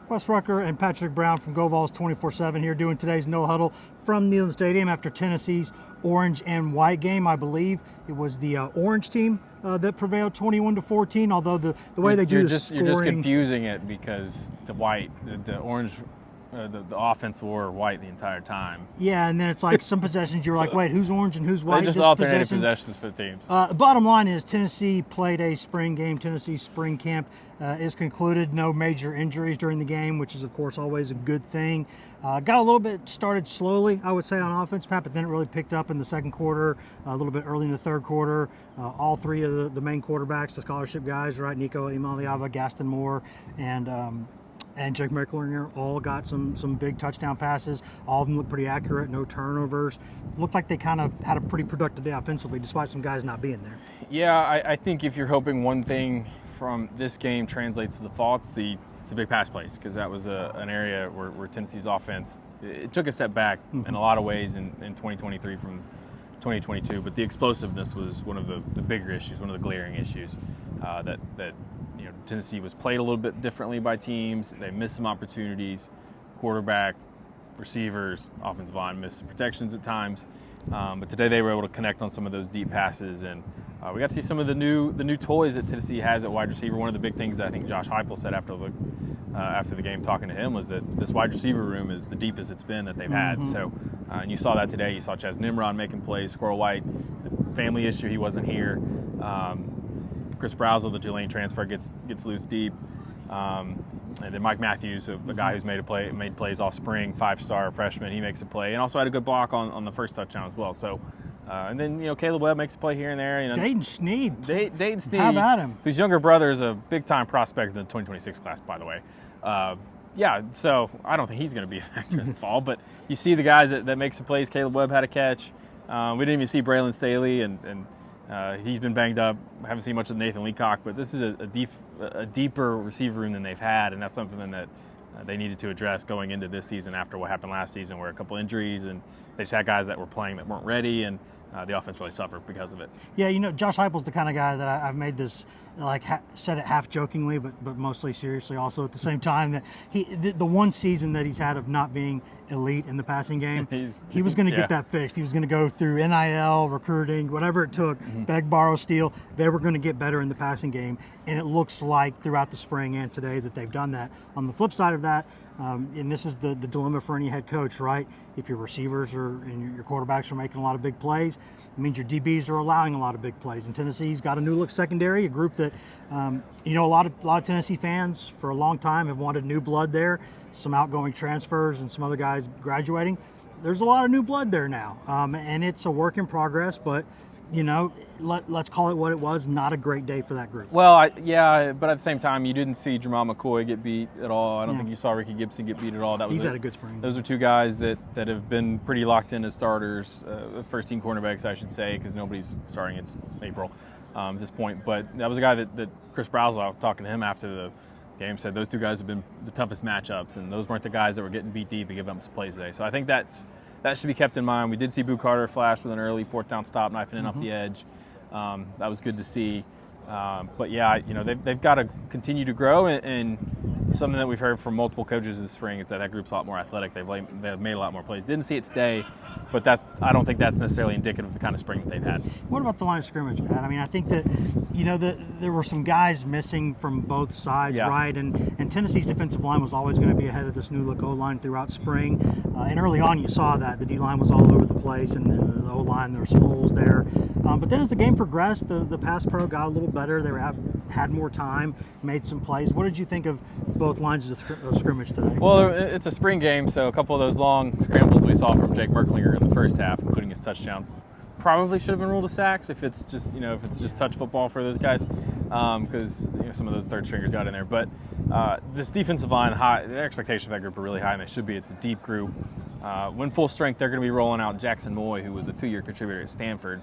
Wes Rucker and Patrick Brown from GoVols 24/7 here doing today's No Huddle from Neyland Stadium after Tennessee's orange and white game. I believe it was the orange team that prevailed 21-14. Although the way they do the scoring, you're just confusing it because the orange. The offense wore white the entire time. Yeah, and then it's like some possessions you're like, wait, who's orange and who's white? They just alternated possessions for the teams. The bottom line is Tennessee played a spring game. Tennessee's spring camp is concluded. No major injuries during the game, which is, of course, always a good thing. Got a little bit started slowly, I would say, on offense, Pat, but then it really picked up in the second quarter, a little bit early in the third quarter. All three of the main quarterbacks, the scholarship guys, right, Nico Imaliava, Gaston Moore, and Jake Mecklinger all got some big touchdown passes. All of them looked pretty accurate, no turnovers. Looked like they kind of had a pretty productive day offensively, despite some guys not being there. Yeah, I think if you're hoping one thing from this game translates to the fall, it's the big pass plays, because that was an area where Tennessee's offense, it took a step back in a lot of ways in 2023 from 2022, but the explosiveness was one of the bigger issues, one of the glaring issues that Tennessee was played a little bit differently by teams. They missed some opportunities. Quarterback, receivers, offensive line missed some protections at times. But today they were able to connect on some of those deep passes, and we got to see some of the new toys that Tennessee has at wide receiver. One of the big things that I think Josh Heupel said after the game, talking to him, was that this wide receiver room is the deepest it's been that they've had. So, and you saw that today. You saw Chaz Nimrod making plays. Squirrel White, family issue, he wasn't here. Chris Brazel, the Tulane transfer, gets loose deep. And then Mike Matthews, a guy who's made plays all spring, 5-star freshman, he makes a play, and also had a good block on the first touchdown as well. So, and then Caleb Webb makes a play here and there. Dayton Sneed. Dayton Sneed. How about him? Whose younger brother is a big-time prospect in the 2026 class, by the way. Yeah, so I don't think he's going to be a factor in the fall, but you see the guys that make some plays. Caleb Webb had a catch. We didn't even see Braylon Staley, and he's been banged up. I haven't seen much of Nathan Leacock, but this is a deeper receiver room than they've had, and that's something that they needed to address going into this season after what happened last season, where a couple injuries, and they just had guys that were playing that weren't ready, and the offense really suffered because of it. Yeah, Josh Heupel's the kind of guy that I've made this, said it half jokingly, but mostly seriously also at the same time, that the one season that he's had of not being elite in the passing game, he was going to get that fixed. He was going to go through NIL, recruiting, whatever it took, beg, borrow, steal. They were going to get better in the passing game, and it looks like throughout the spring and today that they've done that. On the flip side of that, and this is the dilemma for any head coach, right? If your receivers and your quarterbacks are making a lot of big plays, it means your DBs are allowing a lot of big plays. And Tennessee's got a new look secondary, a group that, a lot of Tennessee fans for a long time have wanted new blood there. Some outgoing transfers and some other guys graduating. There's a lot of new blood there now, and it's a work in progress. But let's call it what it was. Not a great day for that group. Well, but at the same time, you didn't see Jamal McCoy get beat at all. I don't think you saw Ricky Gibson get beat at all. He's had a good spring. Those are two guys that have been pretty locked in as starters, first-team cornerbacks, I should say, because nobody's starting. It's April at this point. But that was a guy that Chris Brazel, talking to him after the game, said those two guys have been the toughest matchups, and those weren't the guys that were getting beat deep and giving up some plays today. So I think that should be kept in mind. We did see Boo Carter flash with an early fourth down stop, knifing in off the edge. That was good to see. But yeah, they've got to continue to grow, and something that we've heard from multiple coaches this spring is that group's a lot more athletic. They've made a lot more plays. Didn't see it today, but I don't think that's necessarily indicative of the kind of spring that they've had. What about the line of scrimmage, Pat? I mean, I think that there were some guys missing from both sides, right? And Tennessee's defensive line was always going to be ahead of this new look O-line throughout spring. And early on, you saw that the D-line was all over the place, and the O-line, there were some holes there. But then as the game progressed, the pass pro got a little better. They had more time, made some plays. What did you think of both lines of scrimmage today? Well, it's a spring game, so a couple of those long scrambles we saw from Jake Mecklinger in the first half, including his touchdown, probably should have been ruled as sacks if it's just touch football for those guys, because some of those third stringers got in there. But this defensive line, the expectations of that group are really high, and they should be. It's a deep group. When full strength, they're going to be rolling out Jackson Moy, who was a 2-year contributor at Stanford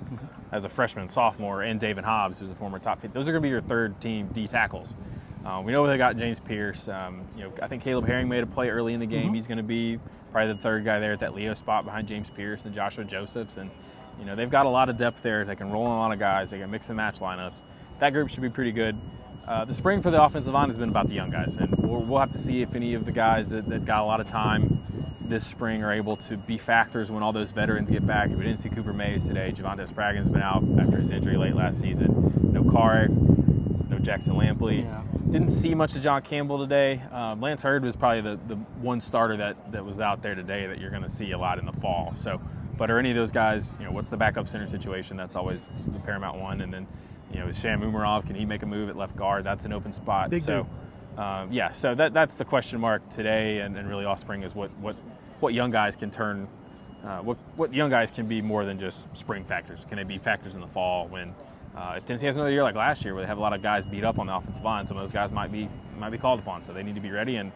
as a freshman and sophomore, and David Hobbs, who's a former top 50. Those are going to be your third-team D tackles. We know they got James Pierce. I think Caleb Herring made a play early in the game. He's going to be probably the third guy there at that Leo spot behind James Pierce and Joshua Josephs. And they've got a lot of depth there. They can roll in a lot of guys. They can mix and match lineups. That group should be pretty good. the spring for the offensive line has been about the young guys, and we'll have to see if any of the guys that got a lot of time this spring are able to be factors when all those veterans get back. We didn't see Cooper Mays today. Javonte Spraggins been out after his injury late last season. No Carrick, no Jackson Lampley. Yeah. Didn't see much of John Campbell today. Lance Hurd was probably the one starter that was out there today that you're going to see a lot in the fall. So, but are any of those guys, what's the backup center situation? That's always the paramount one. And then, is Sham Umarov, can he make a move at left guard? That's an open spot. Big so, so that's the question mark today, and really all spring is what young guys can turn, what young guys can be more than just spring factors. Can they be factors in the fall when if Tennessee has another year like last year where they have a lot of guys beat up on the offensive line, some of those guys might be called upon, so they need to be ready. And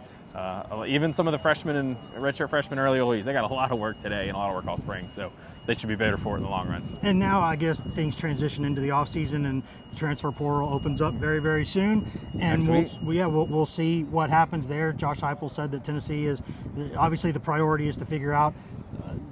even some of the freshmen and redshirt freshmen early oldies, they got a lot of work today and a lot of work all spring, so they should be better for it in the long run. And now I guess things transition into the offseason, and the transfer portal opens up very, very soon. And we'll see what happens there. Josh Heupel said that Tennessee is obviously the priority is to figure out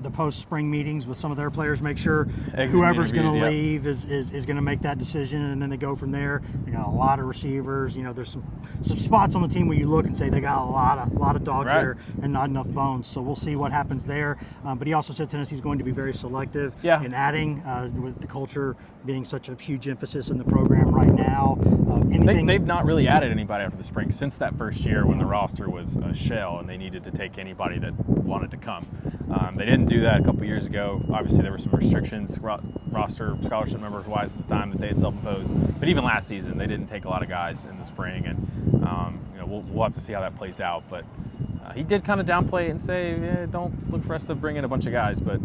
the post-spring meetings with some of their players, make sure whoever's going to leave is going to make that decision, and then they go from there. They got a lot of receivers. There's some spots on the team where you look and say they got a lot of dogs there and not enough bones. So we'll see what happens there. But he also said Tennessee's going to be very selective in adding, with the culture being such a huge emphasis in the program right now. They've not really added anybody after the spring since that first year when the roster was a shell and they needed to take anybody that wanted to come. They didn't do that a couple years ago. Obviously, there were some restrictions, roster scholarship members wise at the time that they had self-imposed. But even last season, they didn't take a lot of guys in the spring, and we'll have to see how that plays out. But he did kind of downplay it and say, don't look for us to bring in a bunch of guys, but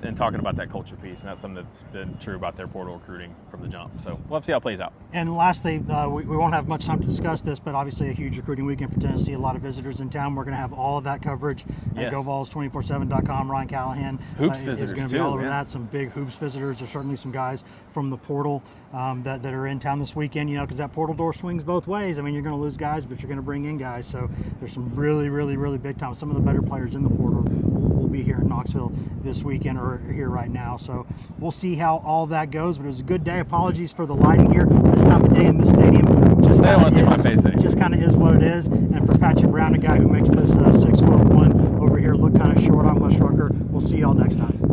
and talking about that culture piece, and that's something that's been true about their portal recruiting from the jump. So we'll have to see how it plays out. And lastly, we won't have much time to discuss this, but obviously a huge recruiting weekend for Tennessee, a lot of visitors in town. We're going to have all of that coverage at GoVols247.com. Ryan Callahan is going to be all over that. Some big hoops visitors. There's certainly some guys from the portal that are in town this weekend, because that portal door swings both ways. I mean, you're going to lose guys, but you're going to bring in guys. So there's some really, really, really big time. Some of the better players in the portal will be here in Knoxville this weekend or here right now. So we'll see how all that goes, but it was a good day. Apologies for the lighting here this time of day in this stadium. Just kind of is what it is. And for Patrick Brown, a guy who makes this 6'1" over here look kind of short, I'm Wes Rucker. We'll see y'all next time.